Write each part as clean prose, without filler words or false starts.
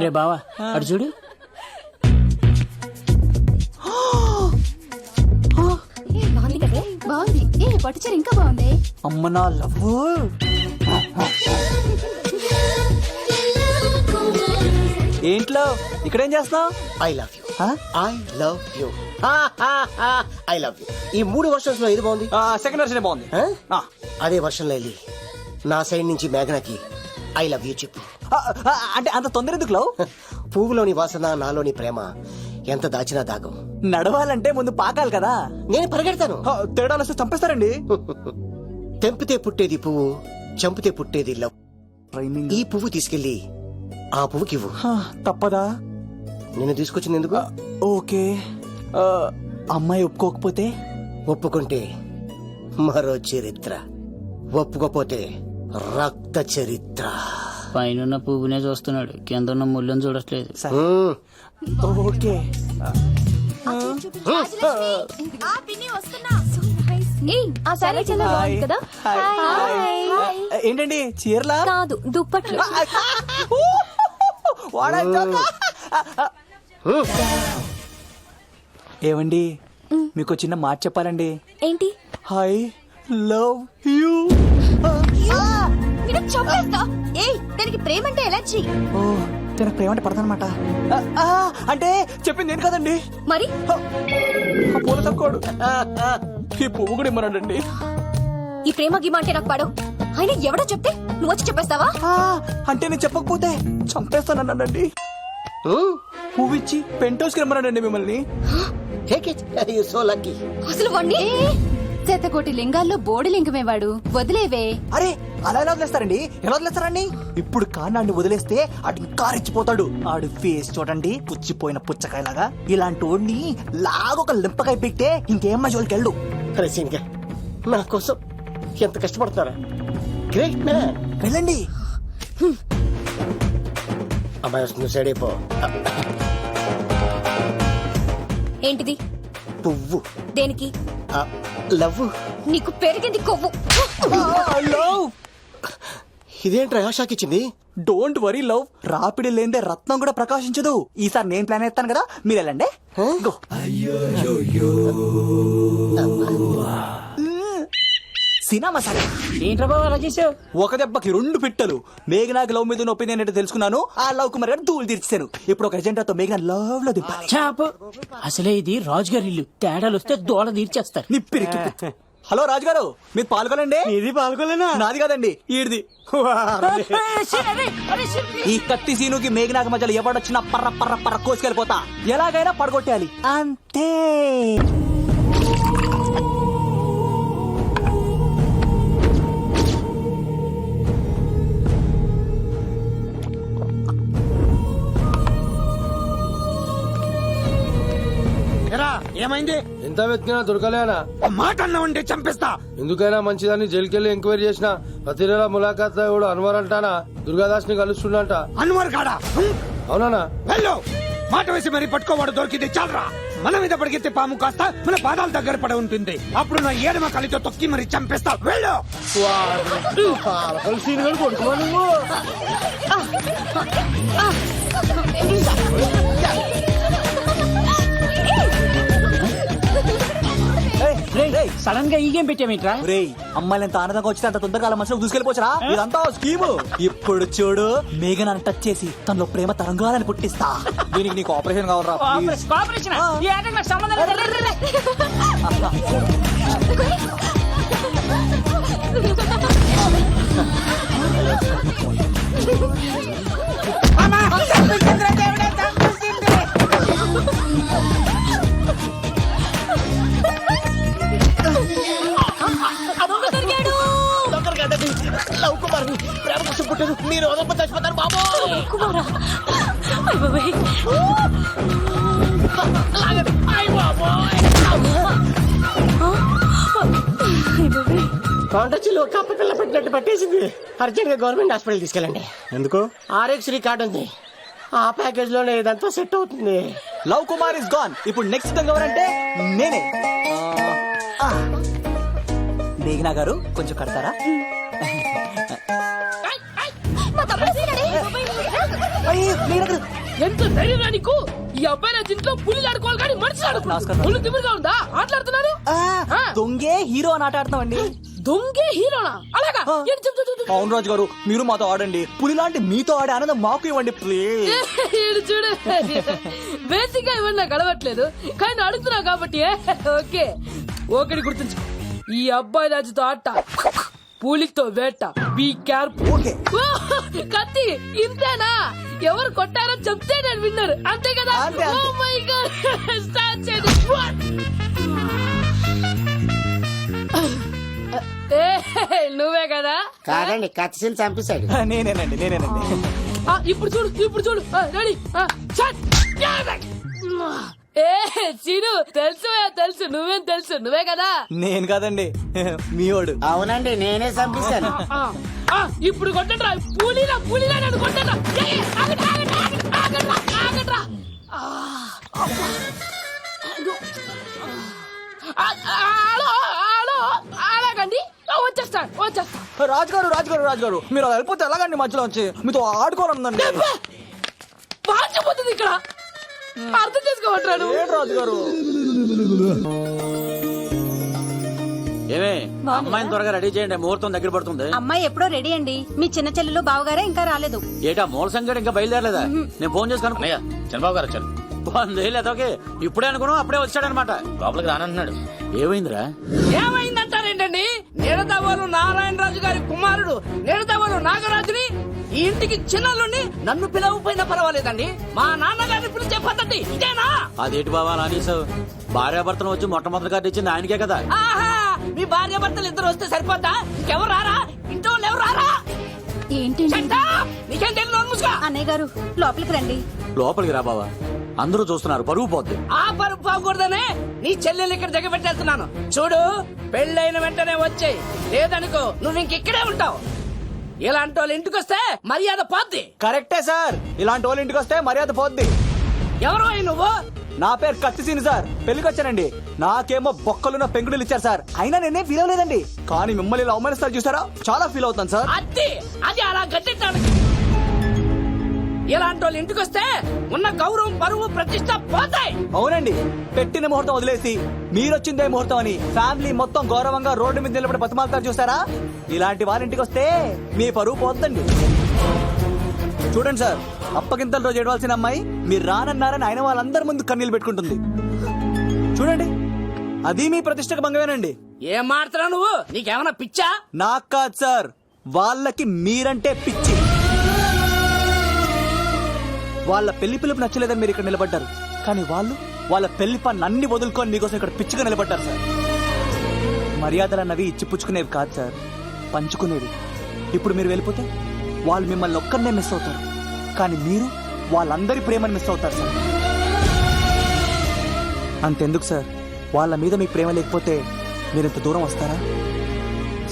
రే బావా అటు చూడు. బాగుంది. పట్టుచీర ఇంకా బాగుంది. అమ్మ నా లవ్. ఏంట్లో ఇక్కడేం చేస్తున్నావు? I love you. I love you. I love you. ఈ 3 వర్షన్స్ లో ఏది బాగుంది? సెకండ్ వర్షన్ బాగుంది. అదే వర్షన్ లో వెళ్ళి నా సైడ్ నుంచి మేఘనాకి ఐ లవ్ యూ చెప్పు. అంటే అంత తొందర ఎందుకు లవ్? పువ్వులోని వాసన నాలోని ప్రేమ ఎంత దాచినా దాగం. నడవాలంటే ముందు పాకాలి కదా. నేను పరిగెడతాను. తేడాలు వస్తే చంపేస్తారండి. తెంపితే పుట్టేది పువ్వు, చంపితే పుట్టేది లవ్. ట్రైనింగ్. ఈ పువ్వు తీసుకెళ్లి ఆ పువ్వుకి ఇవ్వు. తప్పదా? నిన్ను తీసుకొచ్చింది ఎందుకు? ఓకే. అమ్మాయి ఒప్పుకోకపోతే? ఒప్పుకుంటే మరో చరిత్ర, ఒప్పుకోపోతే రక్త చరిత్ర. పైన పువ్వునే చూస్తున్నాడు, కింద ఉన్న ముళ్ళని చూడట్లేదు. ఓకే. ఏంటండి చీరలా? కాదు, దుప్పట్లు. ఏవండి, మీకు చిన్న మాట చెప్పాలండి. ఏంటి? I love you. దానికి ప్రేమ అంటే ఎలర్జీ. ఓ, తన ప్రేమ అంటే పడదనమాట. అంటే చెప్పింది నేను కదండి. మరి పూల తక్కువడు ఈ పువ్వు కూడా ఇమ్మన్నాడండి. ఈ ప్రేమ గిమ అంటే నాకు పడవు. అయినా ఎవడో చెప్తే నువ్వు వచ్చి చెప్పేస్తావా? అంటే నేను చెప్పకపోతే చంపేస్తానన్నాడండి. పువ్వు ఇచ్చి పెంటోస్కి రమ్మన్నాడండి మిమ్మల్ని. అసలు వాణ్ణి శతకోటి లింగాల్లో బోడి లింగమేవాడు. వదిలేవే. అరే, అలా ఎలా వదిలేస్తారండి? ఎలా వదిలేస్తారండి? ఇప్పుడు కాన్నాడిని వదిలేస్తే అటు ఇంకా రెచ్చిపోతాడు. ఆడు ఫేస్ చూడండి, పుచ్చిపోయిన పుచ్చకాయలాగా. ఇలాంటి వాడిని లాగొక లింపకాయ పెట్టే ఇంకేం మజోలికి వెళ్ళు. నా కోసం ఎంత కష్టపడతారా? Great man. వెళ్ళండి. అమ్మాయి వస్తుంది, సైడ్ అయిపో. ఏంటిది? పువ్వు. దేనికి? లవ్. నీకు పెరిగింది కొవ్వు. ఇదేంట్రా షాకిచ్చింది? డోంట్ వరీ లవ్, రాపిడి లేదే రత్నం కూడా ప్రకాశించదు. ఈసారి నేను ప్లాన్ ఎత్తాను కదా, మీరు వెళ్ళండి. సినిమా సరే. ఏంట్రా బాబా అలా చేసావు? ఒక దెబ్బకి 2 పిట్టలు. మేఘనాకి లవ్ మీద ఉన్న ఒపీనియన్ ఏంటో తెలుసుకున్నాను. ఆ లవ్ కుమార్ గారు ధూళి తీర్చాను. ఇప్పుడు ఒక ఎజెండాతో మేఘనా లవ్ లో దింపాలి. చాపు. అసలే ఇది రాజుగారి ఇల్లు, తేడాలు వస్తే దోళ తీర్చేస్తారు. నిప్పిరికి. హలో రాజుగారు, మీరు పాల్గొనండి. ఇది పాల్గొలేనా? నాది కాదండి, ఈడిది. ఈ కత్తి సీనుకి మేఘనాకి మధ్యలో ఎవడొచ్చినా పర్ర పర్ర పర్ర కోసుకెళ్ళిపోతా. ఎలాగైనా పడగొట్టాలి అంతే. ఏమైంది? ఎంత వెతికినా దొరకలేనా? మాట అన్నా ఉంటే చంపేస్తా. ఎందుకైనా మంచిదని జైలుకెళ్ళి ఎంక్వైరీ చేసిన ప్రతి నెల ములాఖాత్ కూడా అన్వర్ అంటానా దుర్గాదాస్ ని కలుస్తుండంట. అన్వర్ కాడా? అవునా? వెళ్ళు. మాట వేసి మరి పట్టుకోవాడు దొరికింది చాలరా. మన మీద పడిగితే పాము కాస్త మన పాదాల దగ్గర పడి ఉంటుంది. అప్పుడు నా ఏడమ కలితో తొక్కి మరి చంపేస్తా. వెళ్ళు. సడన్ గా ఈ గేమ్ పెట్టామేంట్రా? రేయ్, అమ్మాయిలు ఎంత ఆనందంగా వచ్చితే అంత తొందరగా మనసులో దూసుకెళ్ళిపోవచ్చురా. ఇదంతా స్కీము. ఇప్పుడు చూడు, మేఘనాన్ని టచ్ చేసి తనలో ప్రేమ తరంగాలని పుట్టిస్తా. దీనికి నీకు ఆపరేషన్ కావాలరా? ఆపరేషన్? ఈ ఆటకు నాకు సంబంధం లేదు. లవ్ కుమార్ ప్రేమ కోసం పుట్టారు. మీరు చచ్చిపోతారు బాబు. కొండచిలో కప్ప పిల్ల పెట్టినట్టు పట్టేసింది. అర్జెంట్ గా గవర్నమెంట్ హాస్పిటల్ తీసుకెళ్ళండి. ఎందుకు? ఆర్ఎక్స్ కార్డు ఉంది, ఆ ప్యాకేజ్ లోనే ఇదంతా సెట్ అవుతుంది. Love Kumar is gone. ఇప్పుడు నెక్స్ట్ ఎవరంటే నేనే. మేఘనా గారు కొంచెం కడతారా? ఎంత ధైర్యం నీకు? ఈ అబ్బాయి రాజు ఇంట్లో పులి ఆడుకోవాలి కానీ మనిషి ఆడుకో. పులి తిమిరిగా ఉందా ఆటలాడుతున్నారు? దొంగే హీరో అని ఆట ఆడుతున్నామండి. దొంగే హీరోనా? అలాగా ఏంటి చెప్పు, చెప్పు, చెప్పు. అవును రాజు గారు, మీరు మాతో ఆడండి. పులి లాంటి మీతో ఆడే ఆనందం మాకు ఇవ్వండి ప్లీజ్. ఈడు చూడు, బేసిక్ గా ఇవన్నీ నాకు అలవట్లేదు కానీ అడుగుతున్నావు కాబట్టి ఓకే. ఒకటి గుర్తుంచు, ఈ అబ్బాయి రాజుతో ఆట, పులితో వేట. Be careful. ఓకే. కత్తి ఇంతేనా? ఎవరు కొట్టారో చెప్తే నేను విన్నారు, అంతే కదా? అంతే, ఓ అంతే. మై గాడ్, స్టార్ట్ చేయండి. నువ్వే కదా? కాదండి, కత్తిని చంపేశాడు. నేనేనండి. ఇప్పుడు చూడు, ఇప్పుడు చూడు. రెడీ? ఏ చీను, తెలుసు నువ్వేం తెలుసు, నువ్వే కదా? నేను కాదండి, మీ వాడు. అవునండి, నేనే చంపేశాను. ఇప్పుడు కొట్టండి. పులిలా నన్ను కొట్టండి. ఆగట్రా. అలాగండి, వచ్చేస్తా. రాజు గారు మీరు అలా వెళ్ళిపోతే ఎలాగండి? మధ్యలో వచ్చి మీతో ఆడుకోవాలనుందండి. బాగుపోతుంది ఇక్కడ, అర్థం చేసుకోవట్రాడు. ఏంటి రాజు గారు? ఏమే అమ్మాయిని త్వరగా రెడీ చేయండి, ముహూర్తం దగ్గర పడుతుంది. అమ్మాయి ఎప్పుడో రెడీ అండి. మీ చిన్న చెల్లెలు బావగారే ఇంకా రాలేదు. ఏటా మూల సంగతి ఇంకా బయలుదేరలేదా? నేను ఫోన్ చేసుకుని చంద్రబాబు గారు వచ్చారు. లేదోకే ఇప్పుడే అనుకున్నాం, అప్పుడే వచ్చాడనమాట. లోపలికి రానంటున్నాడు. ఏమైందిరా? ఏమైందంటారేంటండి? నిడదవోలు నారాయణరాజు గారి కుమారుడు నిడదవోలు నాగరాజుని ఈ ఇంటికి చిన్నలుండి నన్ను పిలవకపోయినా పర్వాలేదండి, మా నాన్నగారిని పిలిచే పద్ధతి ఇదేనా? అదేంటి బాబా నానీసావు? భార్యాభర్తను వచ్చి మొట్టమొదటి కార్డు ఇచ్చింది ఆయనకే కదా. ఆహా, మీ భార్య భర్తలు ఇద్దరు వస్తే సరిపోద్దా? ఇంకెవరు రారా? ఇంట్లో వాళ్ళు ఎవరు రారా? ఏంటి నీకేం తెలియదు ముసుగా. అన్నయ్య గారు లోపలికి రండి. లోపలికి రా బాబా, అందరూ చూస్తున్నారు, పరుగు పోద్ది. ఆ పరుపు పోకూడదనే నీ చెల్లెలు ఇక్కడ దిగబెట్టేస్తున్నాను. చూడు, పెళ్ళైన వెంటనే వచ్చేయి, లేదనుకో నువ్వు ఇంకిక్కడే ఉంటావు. ఇలాంటి వాళ్ళు ఇంటికి వస్తే మర్యాద పోద్ది. కరెక్టే సార్, ఇలాంటి వాళ్ళ ఇంటికి వస్తే మర్యాద పోద్ది. ఎవరు నువ్వు? నా పేరు కత్తిసీని సార్, పెళ్లికి వచ్చానండి. నాకేమో బొక్కలున్న పెంకుడులు ఇచ్చారు సార్, అయినా నేనే ఫీల్ అవ్వలేదండి. కానీ మిమ్మల్ని ఇలా అవమానిస్తారు చూసారా, చాలా ఫీల్ అవుతాను సార్. అది అలా గట్టించాను. ఇలాంటి వాళ్ళు ఇంటికి వస్తే ఉన్న గౌరవం, పరువు, ప్రతిష్ట పోతాయి. అవునండి, పెట్టిన ముహూర్తం వదిలేసి మీరొచ్చిందే ముహూర్తం అని ఫ్యామిలీ మొత్తం గౌరవంగా రోడ్డు మీద నిలబడి బతిమాలతారు చూసారా, ఇలాంటి వారి ఇంటికి వస్తే మీ పరువు పోతుందండి. చూడండి సార్, అప్పగింతల రోజు ఏడవలసిన అమ్మాయి మీరు రానన్నారని ఆయన వాళ్ళందరి ముందు కన్నీళ్లు పెట్టుకుంటుంది. చూడండి, అది మీ ప్రతిష్టకు భంగమేనండి. ఏం మాట్లాడుతున్నావు నువ్వు? నీకేమైనా పిచ్చా? నాకు కాదు సార్, వాళ్ళకి మీరంటే పిచ్చి. వాళ్ళ పెళ్లి పిలుపు నచ్చలేదని మీరు ఇక్కడ నిలబడ్డారు, కానీ వాళ్ళు వాళ్ళ పెళ్లి పని అన్ని వదులుకొని మీకోసం ఇక్కడ పిచ్చిగా నిలబడ్డారు సార్. మర్యాదలు అన్నవి ఇచ్చిపుచ్చుకునేవి కాదు సార్, పంచుకునేవి. ఇప్పుడు మీరు వెళ్ళిపోతే వాళ్ళు మిమ్మల్ని ఒక్కరినే మిస్ అవుతారు, కానీ మీరు వాళ్ళందరి ప్రేమను మిస్ అవుతారు సార్. అంతెందుకు సార్, వాళ్ళ మీద మీకు ప్రేమ లేకపోతే మీరు ఇంత దూరం వస్తారా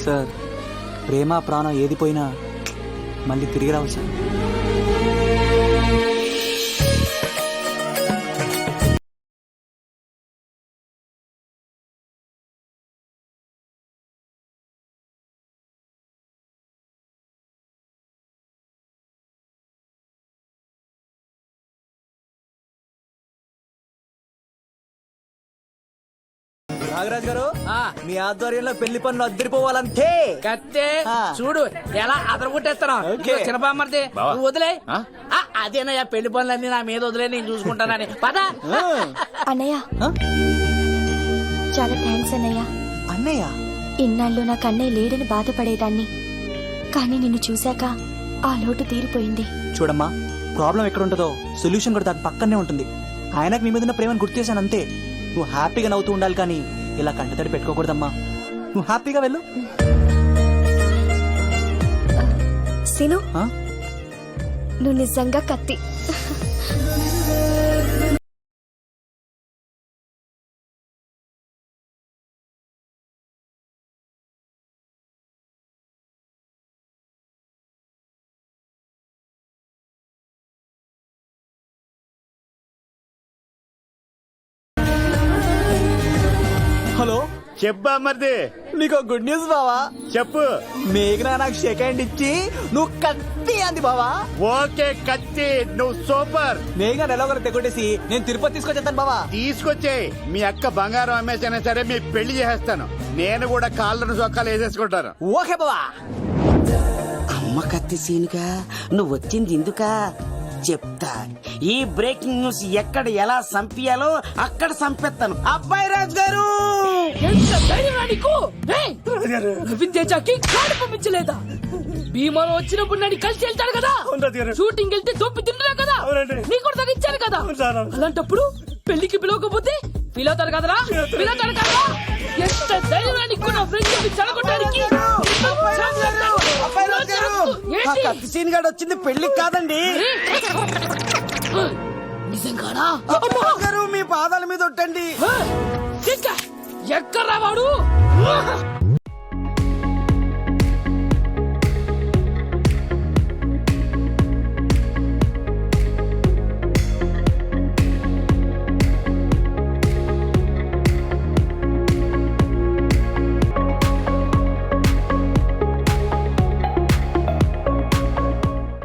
సార్? ప్రేమ ప్రాణం ఏది పోయినా మళ్ళీ తిరిగి రావు సార్. నాగరాజ్ గారు, మీ ఆధ్వర్యంలో పెళ్లి పనులు అద్దరిపోవాలంతే. కత్తే ఆ. చూడు ఎలా అదరగొట్టేస్తున్నావు. ఓకే. చిన్నబామ్మర్ది బావా. నువ్వు వదిలే. అదేనయ్యా, పెళ్లి పనులన్నీ నా మీద వదిలే, నేను చూసుకుంటానని. పద. అన్నయ్య, చాలా థ్యాంక్స్ అన్నయ్య. అన్నయ్య, ఇన్నాళ్ళు నాకు అన్నయ్య లేడని బాధపడేదాన్ని, కానీ నిన్ను చూశాక ఆ లోటు తీరిపోయింది. చూడమ్మా, ప్రాబ్లం ఎక్కడ ఉంటుందో సొల్యూషన్ కూడా దాని పక్కనే ఉంటుంది. ఆయనకు మీ మీద ఉన్న ప్రేమను గుర్తు చేశాను అంతే. నువ్వు హ్యాపీగా నవ్వుతూ ఉండాలి, కానీ ఇలా కంటతడి పెట్టుకోకూడదమ్మా. నువ్వు హ్యాపీగా వెళ్ళు. సిను, ఆ? నువ్వు నిజంగా కత్తి. హలో, చెప్పా మరిది నీకు గుడ్ న్యూస్ బావా. చెప్పు. మేఘనా నాకు షేక్ హ్యాండ్ ఇచ్చి నువ్వు కత్తి అంది బావా. ఓకే కత్తి, నువ్వు సూపర్. మేఘనా ఎలా ఒకరు తెగొట్టేసి నేను తిరుపతి తీసుకొచ్చేస్తాను బావా. తీసుకొచ్చే మీ అక్క బంగారం అమ్మేసైనా సరే మీ పెళ్లి చేసేస్తాను. నేను కూడా కాళ్ళను సొక్కాలు వేసేసుకుంటాను. ఓకే బావా. అమ్మ కత్తి సీనుగా నువ్వు వచ్చింది ఎందుకా చెప్తా. ఈ బ్రేకింగ్ న్యూస్ ఎక్కడ ఎలా సంపియాలో అక్కడ సంపెత్తాను. అబ్బాయి రాజు గారు, ఎంత ధైర్యం నీకు? ఏయ్! రవితేజకి కాడు పంపించలేదా? భీమాలో వచ్చినప్పుడు నన్ను కలిసి వెళ్తాడు కదా, షూటింగ్ వెళ్తే దొప్పి తింటున్నా కదా, నీకు కూడా తగ్గించాను కదా. అలాంటప్పుడు పెళ్లికి పిలవకపోతే ఫీల్ అవుతారు కదరా, ఫీల్ అవుతారు కదా. ఎంత ధైర్యం నీకు నా ఫ్రెండ్ చెడగొట్టడానికి? ఆ కత్తి సీన్ గాడు వచ్చింది పెళ్లికి కాదండి. నిజంగానా? గారు మీ పాదాల మీద ఒట్టండి. ఎక్కడ్రా వాడు?